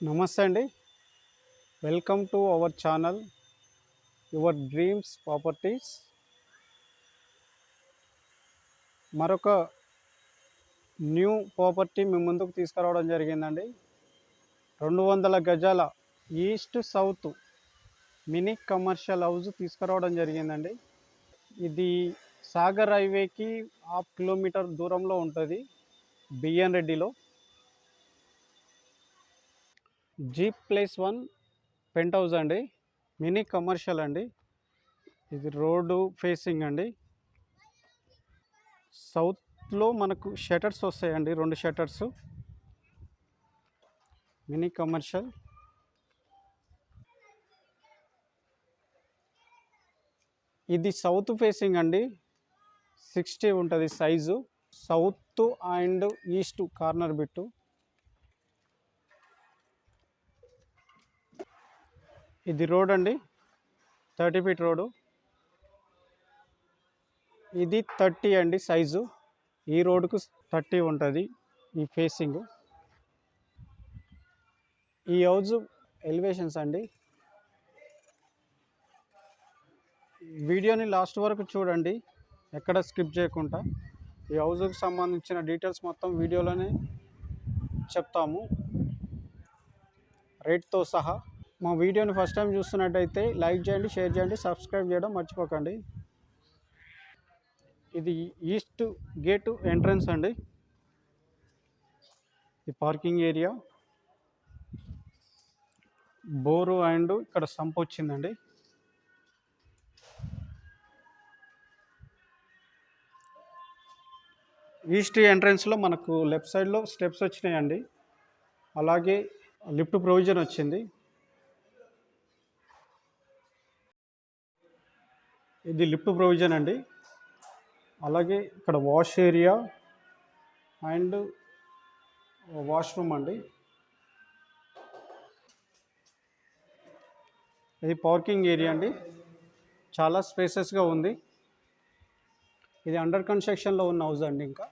నమస్తే అండి. Welcome to our channel your dreams properties. మరొక న్యూ ప్రాపర్టీ మీ ముందుకు తీసుకురావడం జరిగిందండి. 200 గజాల east south mini commercial house తీసుకురావడం జరిగిందండి. ఇది సాగర్ హైవేకి హాఫ్ కిలోమీటర్ దూరంలో ఉంటుంది. బిఎన్ రెడ్డిలో G+1 పెంట్ హౌస్ అండి. మినీ కమర్షియల్ అండి. ఇది రోడ్డు ఫేసింగ్ అండి. సౌత్లో మనకు షటర్స్ వస్తాయండి, 2 షటర్స్. Mini commercial. ఇది సౌత్ ఫేసింగ్ అండి. 60 ఉంటుంది size. South and east corner bit. ఇది రోడ్ అండి, 30 ఫీట్ రోడ్డు. ఇది 30 అండి సైజు. ఈ రోడ్డుకు 30 ఉంటుంది ఈ ఫేసింగ్. ఈ హౌజ్ ఎలివేషన్స్ అండి. వీడియోని లాస్ట్ వరకు చూడండి, ఎక్కడ స్కిప్ చేయకుండా. ఈ హౌజ్కి సంబంధించిన డీటెయిల్స్ మొత్తం వీడియోలోనే చెప్తాము, రేట్తో సహా. మా వీడియోని ఫస్ట్ టైం చూస్తున్నట్టయితే లైక్ చేయండి, షేర్ చేయండి, సబ్స్క్రైబ్ చేయడం మర్చిపోకండి. ఇది ఈస్ట్ గేటు ఎంట్రన్స్ అండి. ఇది పార్కింగ్ ఏరియా. బోరు అండ్ ఇక్కడ సంప్ వచ్చిందండి. ఈస్ట్ ఎంట్రన్స్లో మనకు లెఫ్ట్ సైడ్లో స్టెప్స్ వచ్చినాయండి. అలాగే లిఫ్ట్ ప్రొవిజన్ వచ్చింది. ఇది లిఫ్ట్ ప్రొవిజన్ అండి. అలాగే ఇక్కడ వాష్ ఏరియా అండ్ వాష్రూమ్ అండి. ఇది పార్కింగ్ ఏరియా అండి. చాలా స్పేసెస్గా ఉంది. ఇది అండర్ కన్స్ట్రక్షన్లో ఉన్న హౌస్ అండి, ఇంకా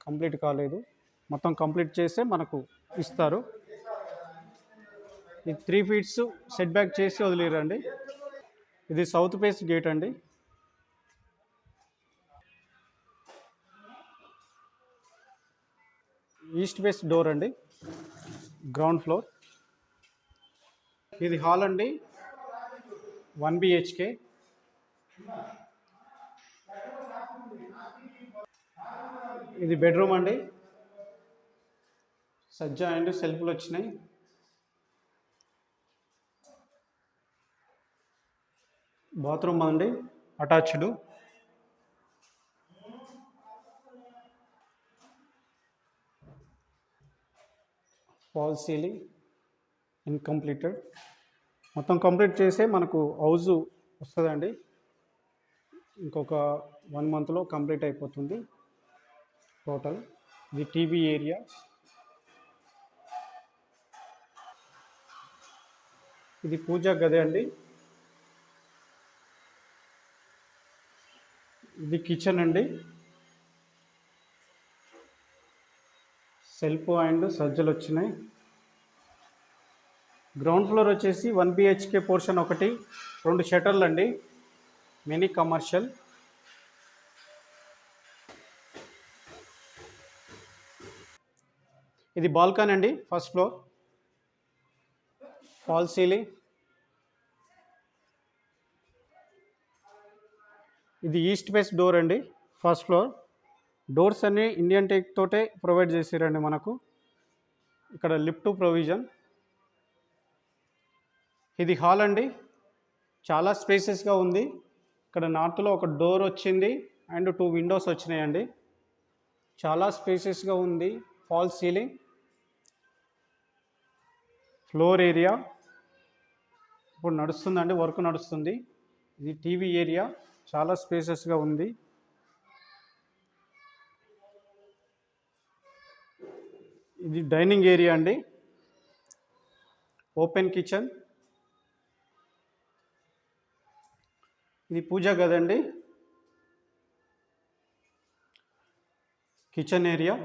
కంప్లీట్ కాలేదు. మొత్తం కంప్లీట్ చేస్తే మనకు ఇస్తారు. ఇది 3 ఫీట్స్ సెట్ బ్యాక్ చేసి వదిలేరండి. ఇది సౌత్ ఫేస్ గేట్ అండి. ఈస్ట్ ఫేస్ డోర్ అండి, గ్రౌండ్ ఫ్లోర్. ఇది హాల్ అండి, 1 BHK. ఇది బెడ్రూమ్ అండి. సజ్జా అండ్ సెల్ఫ్లు వచ్చినాయి. బాత్రూమ్ అండి, అటాచ్డ్. Fall ceiling incompleted. మొత్తం కంప్లీట్ చేసే మనకు హౌజ్ వస్తుందండి. ఇంకొక 1 మంత్లో కంప్లీట్ అయిపోతుంది టోటల్. ఇది టీవీ ఏరియా. ఇది పూజా గది అండి. ఇది కిచెన్ అండి. సెల్ఫ్ అండ్ సజ్జలు వచ్చినాయి. గ్రౌండ్ ఫ్లోర్ వచ్చేసి 1 BHK పోర్షన్ ఒకటి, 2 షటర్లు అండి. Mini commercial. ఇది బాల్కనీ అండి, ఫస్ట్ ఫ్లోర్. Fall ceiling. ఇది ఈస్ట్ ఫేస్ డోర్ అండి, ఫస్ట్ ఫ్లోర్. డోర్స్ అన్నీ ఇండియన్ టేక్ తోటే ప్రొవైడ్ చేసారండి మనకు. ఇక్కడ లిఫ్ట్ ప్రొవిజన్. ఇది హాల్ అండి, చాలా స్పేసెస్గా ఉంది. ఇక్కడ నార్త్లో ఒక డోర్ వచ్చింది అండ్ 2 విండోస్ వచ్చినాయండి. చాలా స్పేసెస్గా ఉంది. Fall ceiling. ఫ్లోర్ ఏరియా ఇప్పుడు నడుస్తుందండి, వర్క్ నడుస్తుంది. ఇది టీవీ ఏరియా, చాలా స్పేసెస్గా ఉంది. ఇది డైనింగ్ ఏరియా అండి, ఓపెన్ కిచెన్. ఇది పూజా గది అండి, కిచెన్ ఏరియా.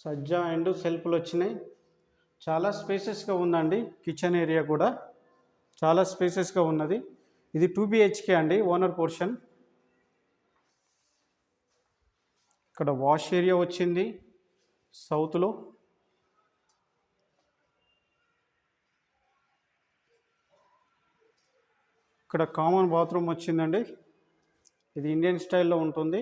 సజ్జా అండ్ సెల్ఫ్లు వచ్చినాయి. చాలా స్పేసెస్గా ఉందండి. కిచెన్ ఏరియా కూడా చాలా స్పేసెస్గా ఉన్నది. ఇది 2 BHK అండి, ఓనర్ పోర్షన్. ఇక్కడ వాష్ ఏరియా వచ్చింది సౌత్లో. ఇక్కడ కామన్ బాత్రూమ్ వచ్చిందండి. ఇది ఇండియన్ స్టైల్లో ఉంటుంది.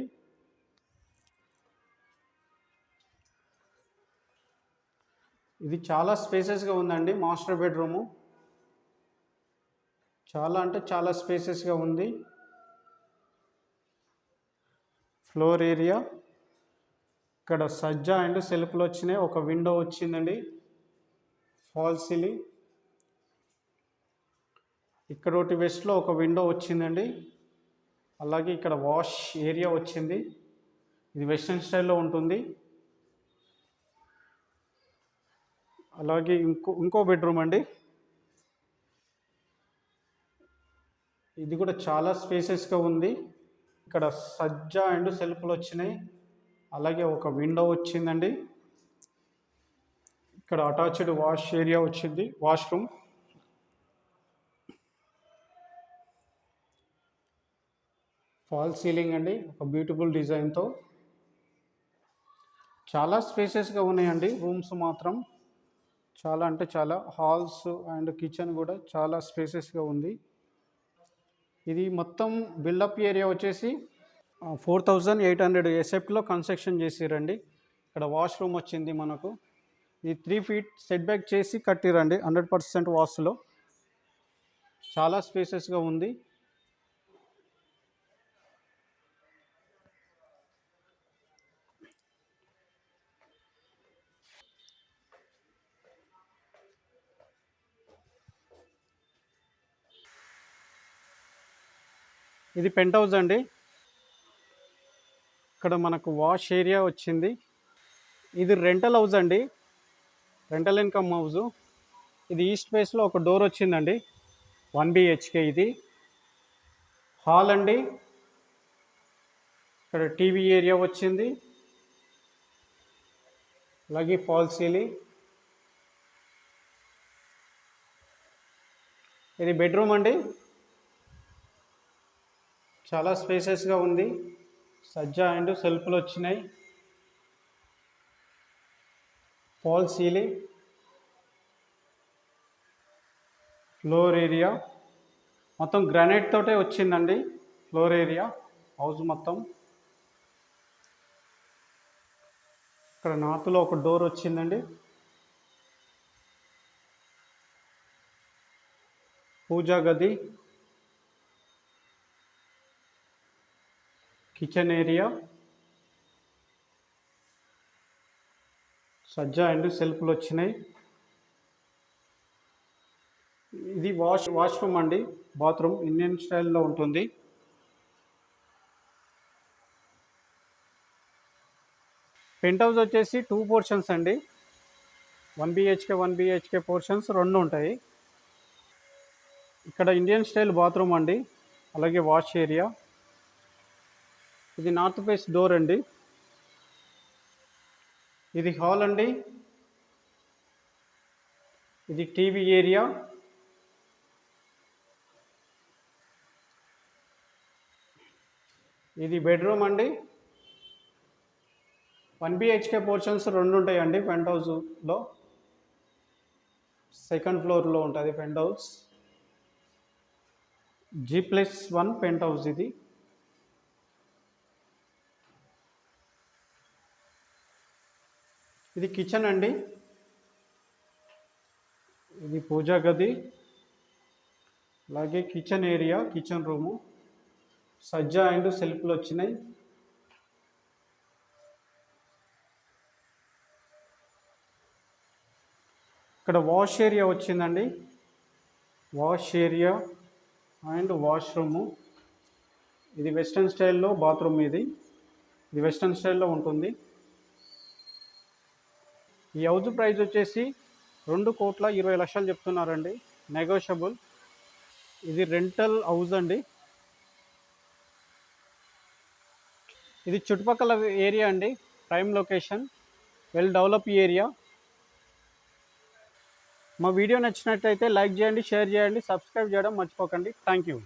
ఇది చాలా స్పేసెస్గా ఉందండి. మాస్టర్ బెడ్రూము చాలా అంటే చాలా స్పేసెస్గా ఉంది. ఫ్లోర్ ఏరియా ఇక్కడ సజ్జా అండ్ సెల్ఫ్లు వచ్చినాయి. ఒక విండో వచ్చిందండి, ఫాల్ సీలింగ్. ఇక్కడ ఒకటి వెస్ట్లో ఒక విండో వచ్చిందండి. అలాగే ఇక్కడ వాష్ ఏరియా వచ్చింది. ఇది వెస్ట్రన్ స్టైల్లో ఉంటుంది. అలాగే ఇంకో బెడ్రూమ్ అండి. ఇది కూడా చాలా స్పేసెస్గా ఉంది. ఇక్కడ సజ్జా అండ్ సెల్ఫ్లు వచ్చినాయి. అలాగే ఒక విండో వచ్చిందండి. ఇక్కడ అటాచ్డ్ వాష్ ఏరియా వచ్చింది, వాష్రూమ్. ఫాల్ సీలింగ్ అండి, ఒక బ్యూటిఫుల్ డిజైన్తో. చాలా స్పేసెస్గా ఉన్నాయండి రూమ్స్ మాత్రం. చాలా అంటే చాలా. హాల్స్ అండ్ కిచెన్ కూడా చాలా స్పేసెస్గా ఉంది. ఇది మొత్తం బిల్డప్ ఏరియా వచ్చేసి 4800 ఎసెప్ట్లో కన్స్ట్రక్షన్ చేసిరండి. ఇక్కడ వాష్రూమ్ వచ్చింది మనకు. ఇది 3 feet సెట్ బ్యాక్ చేసి కట్టిరండి 100% వాస్తులో. చాలా స్పేసెస్గా ఉంది. ఇది పెంట్ హౌస్ అండి. ఇక్కడ మనకు వాష్ ఏరియా వచ్చింది. ఇది రెంటల్ హౌస్ అండి, రెంటల్ ఇన్కమ్ హౌస్. ఇది ఈస్ట్ ఫేస్లో ఒక డోర్ వచ్చిందండి, 1 BHK. ఇది హాల్ అండి. ఇక్కడ టీవీ ఏరియా వచ్చింది, అలాగే ఫాల్ సీలింగ్. ఇది బెడ్రూమ్ అండి, చాలా స్పేసెస్గా ఉంది. సజ్జా అండ్ సెల్ఫ్లు వచ్చినాయి, ఫాల్ సీలింగ్. ఫ్లోర్ ఏరియా మొత్తం గ్రానైట్ తోటే వచ్చిందండి. ఫ్లోర్ ఏరియా హౌస్ మొత్తం. ఇక్కడ నార్త్లో ఒక డోర్ వచ్చిందండి. పూజా గది, కిచెన్ ఏరియా, సజ్జా అండ్ సెల్ఫ్లు వచ్చినాయి. ఇది వాష్రూమ్ అండి, బాత్రూమ్ ఇండియన్ స్టైల్లో ఉంటుంది. పెంట్ హౌస్ వచ్చేసి 2 portions అండి. 1 BHK పోర్షన్స్ 2 ఉంటాయి. ఇక్కడ ఇండియన్ స్టైల్ బాత్రూమ్ అండి, అలాగే వాష్ ఏరియా. ఇది నార్త్ ఫేస్ డోర్ అండి. ఇది హాల్ అండి. ఇది టీవీ ఏరియా. ఇది బెడ్రూమ్ అండి. 1 BHK పోర్షన్స్ 2 ఉంటాయండి పెంట్ హౌస్లో. సెకండ్ ఫ్లోర్లో ఉంటుంది pent house. G+1 pent house ఇది. ఇది కిచెన్ అండి. ఇది పూజా గది, అలాగే కిచెన్ ఏరియా, కిచెన్ రూము. సజ్జా అండ్ సెల్ఫ్లు వచ్చినాయి. ఇక్కడ వాష్ ఏరియా వచ్చిందండి, వాష్ ఏరియా అండ్ వాష్రూము. ఇది వెస్ట్రన్ స్టైల్లో బాత్రూమ్. ఇది వెస్ట్రన్ స్టైల్లో ఉంటుంది. ఈ హౌస్ ప్రైస్ వచ్చేసి 2,20,00,000 చెప్తున్నారండి, నెగోషియబుల్. ఇది రెంటల్ హౌస్ అండి. ఇది చుట్టుపక్కల ఏరియా అండి, prime location. Well develop area. మా వీడియో నచ్చినట్టయితే లైక్ చేయండి, షేర్ చేయండి, సబ్స్క్రైబ్ చేయడం మర్చిపోకండి. Thank you.